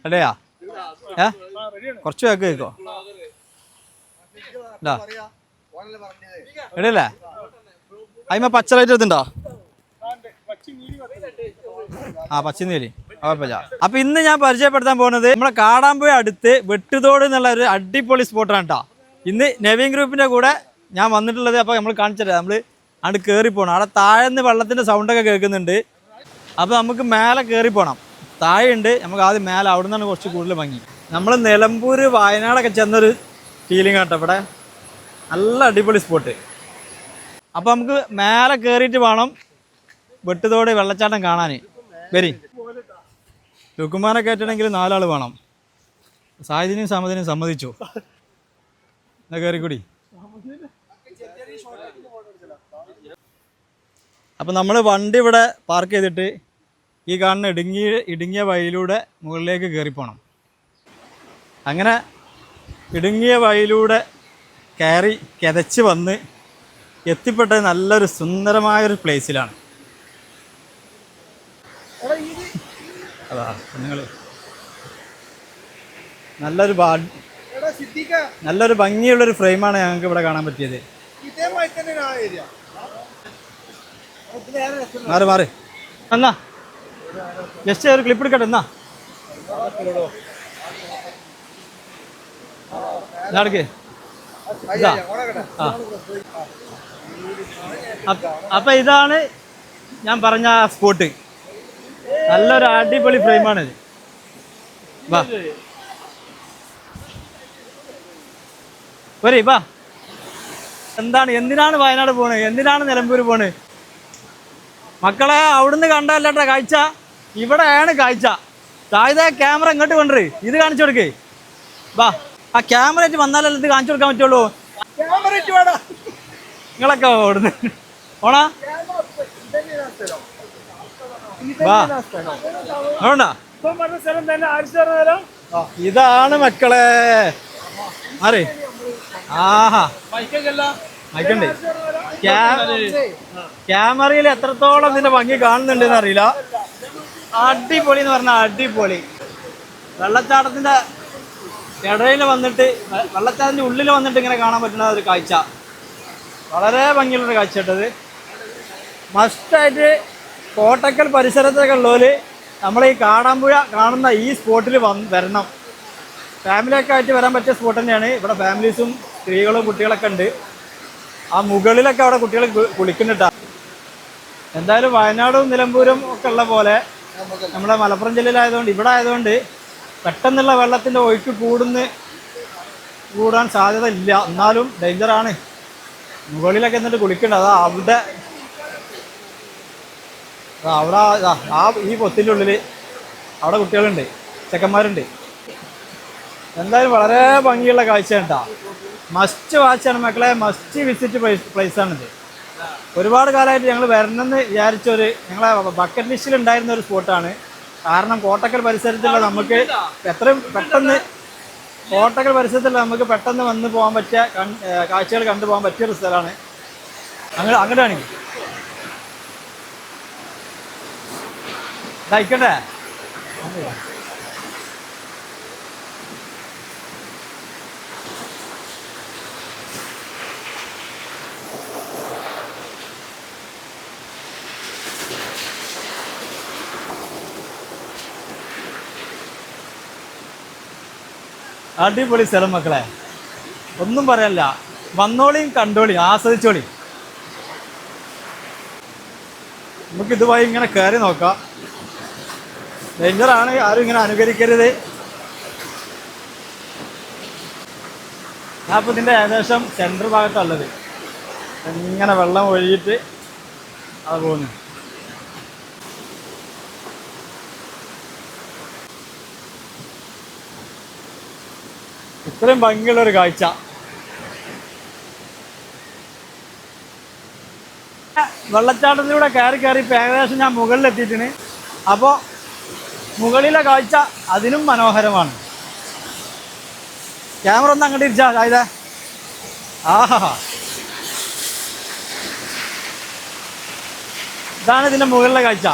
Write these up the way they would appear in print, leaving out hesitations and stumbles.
എടയാ കുറച്ച് വേക്ക് കേൾക്കോ എടയല്ലേ അതിമ പച്ച ലൈറ്റ് എടുത്തുണ്ടോ? ആ പച്ചനീലി കുഴപ്പമില്ല. അപ്പൊ ഇന്ന് ഞാൻ പരിചയപ്പെടുത്താൻ പോകുന്നത് നമ്മളെ കാടാമ്പുഴ അടുത്ത് വെട്ടുതോട് എന്നുള്ള ഒരു അടിപൊളി സ്പോട്ടാണ് കേട്ടോ. ഇന്ന് നവീൻ ഗ്രൂപ്പിന്റെ കൂടെ ഞാൻ വന്നിട്ടുള്ളത്. അപ്പൊ നമ്മൾ കാണിച്ചിട്ട് നമ്മൾ അവിടെ കയറി പോകണം. അവിടെ താഴെ നിന്ന് വെള്ളത്തിന്റെ സൗണ്ടൊക്കെ കേൾക്കുന്നുണ്ട്. അപ്പൊ നമുക്ക് മേലെ കയറി പോകണം. താഴെ ഉണ്ട്, നമുക്ക് ആദ്യം മേലെ അവിടെ നിന്നാണ് കുറച്ച് കൂടുതൽ ഭംഗി. നമ്മൾ നിലമ്പൂർ വയനാടൊക്കെ ചെന്നൊരു ഫീലിംഗ് ആട്ടോ ഇവിടെ. നല്ല അടിപൊളി സ്പോട്ട്. അപ്പൊ നമുക്ക് മേലെ കയറിയിട്ട് വേണം വെട്ടുതോട് വെള്ളച്ചാട്ടം കാണാൻ. വരി ലുക്കുമാനെ കയറ്റണമെങ്കിൽ 4 ആൾ വേണം. സായുധിനും സമതിനും സമ്മതിച്ചു. എന്നാ കയറിക്കൂടി. അപ്പം നമ്മൾ വണ്ടി ഇവിടെ പാർക്ക് ചെയ്തിട്ട് ഈ കാണുന്ന ഇടുങ്ങിയ വഴിയിലൂടെ മുകളിലേക്ക് കയറിപ്പോണം. അങ്ങനെ ഇടുങ്ങിയ വഴിയിലൂടെ കയറി കിതച്ച് വന്ന് എത്തിപ്പെട്ടത് നല്ലൊരു സുന്ദരമായൊരു പ്ലേസിലാണ്. അതാ നിങ്ങൾ നല്ലൊരു ഭംഗിയുള്ളൊരു ഫ്രെയിമാണ് ഞങ്ങൾക്ക് ഇവിടെ കാണാൻ പറ്റിയത്. മാറി മാറി എന്നാ ജസ്റ്റ് ഒരു ക്ലിപ്പ് എടുക്കട്ടെ. എന്നാ നടക്ക്. അപ്പൊ ഇതാണ് ഞാൻ പറഞ്ഞ സ്പോട്ട്. നല്ലൊരു അടിപൊളി ഫ്രെയിമാണിത്. വാ വരെ വാ. എന്തിനാണ് വയനാട് പോണ്, എന്തിനാണ് നിലമ്പൂർ പോണ്? മക്കളെ അവിടുന്ന് കണ്ടല്ലേട്ടാ കാഴ്ച, ഇവിടെയാണ് കാഴ്ച. താഴെ ക്യാമറ ഇങ്ങോട്ട് കൊണ്ടുവരും, ഇത് കാണിച്ചു കൊടുക്കേ. വാ, ആ ക്യാമറ ആയിട്ട് വന്നാലല്ലേ ഇത് കാണിച്ചു കൊടുക്കാൻ പറ്റുള്ളൂ. നിങ്ങളൊക്കെ ഓടുന്നു ഓണാ. വാ ആണോ? ഇതാണ് മക്കളെ. മാറി. ആഹാ മൈക്കുണ്ട്. ക്യാമറയിൽ എത്രത്തോളം ഇതിന്റെ ഭംഗി കാണുന്നുണ്ടെന്ന് അറിയില്ല. അടിപൊളി എന്ന് പറഞ്ഞാൽ അടിപൊളി. വെള്ളച്ചാട്ടത്തിന്റെ ഇടയിൽ വന്നിട്ട്, വെള്ളച്ചാട്ടത്തിന്റെ ഉള്ളിൽ വന്നിട്ട് ഇങ്ങനെ കാണാൻ പറ്റുന്ന ഒരു കാഴ്ച. വളരെ ഭംഗിയുള്ളൊരു കാഴ്ച കേട്ടത്. മസ്റ്റായിട്ട് കോട്ടക്കൽ പരിസരത്തൊക്കെ ഉള്ളവർ നമ്മൾ ഈ കാടാമ്പുഴ കാണുന്ന ഈ സ്പോട്ടിൽ വരണം. ഫാമിലിയൊക്കെ ആയിട്ട് വരാൻ പറ്റിയ സ്പോട്ട് തന്നെയാണ്. ഇവിടെ ഫാമിലീസും സ്ത്രീകളും കുട്ടികളൊക്കെ ഉണ്ട്. ആ മുകളിലൊക്കെ അവിടെ കുട്ടികൾ കുളിക്കുന്നുണ്ടാ. എന്തായാലും വയനാടും നിലമ്പൂരും ഒക്കെ ഉള്ള പോലെ നമ്മുടെ മലപ്പുറം ജില്ലയിലായതുകൊണ്ട്, ഇവിടെ ആയതുകൊണ്ട് പെട്ടെന്നുള്ള വെള്ളത്തിൻ്റെ ഒഴുക്ക് കൂടാൻ സാധ്യത ഇല്ല. എന്നാലും ഡേഞ്ചറാണ്. മുകളിലൊക്കെ എന്നിട്ട് കുളിക്കുന്നുണ്ട്. അവിടെ ഈ പൊത്തിൻ്റെ ഉള്ളിൽ അവിടെ കുട്ടികളുണ്ട്, ചെക്കന്മാരുണ്ട്. എന്തായാലും വളരെ ഭംഗിയുള്ള കാഴ്ചയാണ് കേട്ടോ. മസ്റ്റ് വാച്ചാണ് മക്കളെ, മസ്റ്റ് വിസിറ്റ് പ്ലേസാണിത്. ഒരുപാട് കാലമായിട്ട് ഞങ്ങൾ വരണമെന്ന് ഞങ്ങളെ ബക്കറ്റ് ലിസ്റ്റിൽ ഉണ്ടായിരുന്ന ഒരു സ്പോട്ടാണ്. കാരണം കോട്ടക്കൽ പരിസരത്തുള്ള നമുക്ക് നമുക്ക് പെട്ടെന്ന് വന്ന് പോകാൻ പറ്റിയ കാഴ്ചകൾ കണ്ടുപോകാൻ പറ്റിയൊരു സ്ഥലമാണ്. അങ്ങോട്ട് കാണിക്കും ഇതായിക്കട്ടെ. അടിപൊളി സ്ഥലം മക്കളെ, ഒന്നും പറയാനില്ല. വന്നോളിയും കണ്ടോളിയും ആസ്വദിച്ചോളി. നമുക്ക് ഇതുമായി ഇങ്ങനെ കയറി നോക്കാം. ഡേഞ്ചറാണ്, ആരും ഇങ്ങനെ അനുകരിക്കരുത്. ഞാൻ ഇപ്പോൾ ഇതിൻ്റെ ഏകദേശം സെൻറ്റർ ഭാഗത്തുള്ളത്. ഇങ്ങനെ വെള്ളം ഒഴുകിയിട്ട് അത് പോകുന്നു. ഇത്രയും ഭംഗിയുള്ളൊരു കാഴ്ച. വെള്ളച്ചാട്ടത്തിലൂടെ കയറി ഇപ്പോൾ ഏകദേശം ഞാൻ മുകളിലെത്തിയിട്ടുണ്ട്. അപ്പോൾ മുകളിലെ കാഴ്ച അതിനും മനോഹരമാണ്. ക്യാമറ ഒന്ന് അങ്ങോട്ട് ഇരിച്ചാ ഇതാ. ആഹാ, ഇതാണ് ഇതിൻ്റെ മുകളിലെ കാഴ്ച.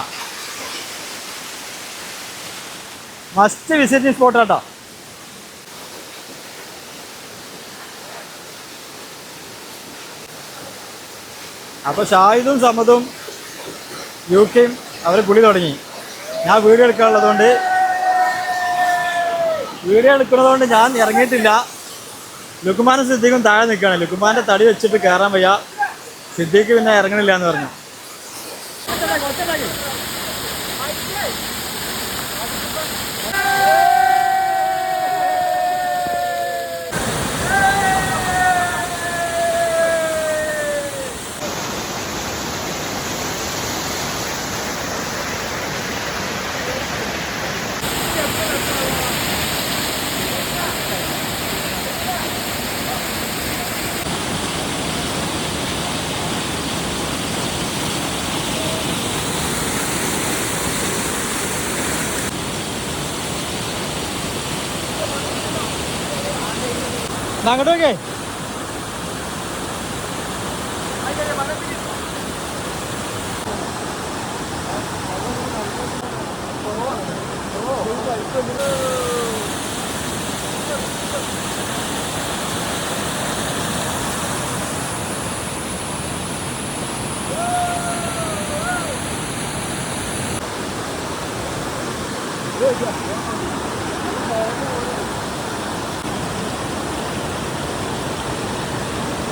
മസ്റ്റ് വിസിറ്റിംഗ് സ്പോട്ട് കേട്ടോ. അപ്പോൾ ഷാഹിദും സമതും യുകെയും അവർ കുളി തുടങ്ങി. ഞാൻ വീഡിയോ എടുക്കുന്നതുകൊണ്ട് ഞാൻ ഇറങ്ങിയിട്ടില്ല. ലുക്കുമാനും സിദ്ദീഖും താഴെ നിൽക്കുകയാണ്. ലുക്കുമാൻ്റെ തടി വെച്ചിട്ട് കയറാൻ വയ്യ. സിദ്ദീഖ് പിന്നെ ഇറങ്ങണില്ല എന്ന് പറഞ്ഞു. അങ്ങോട്ടൊക്കെ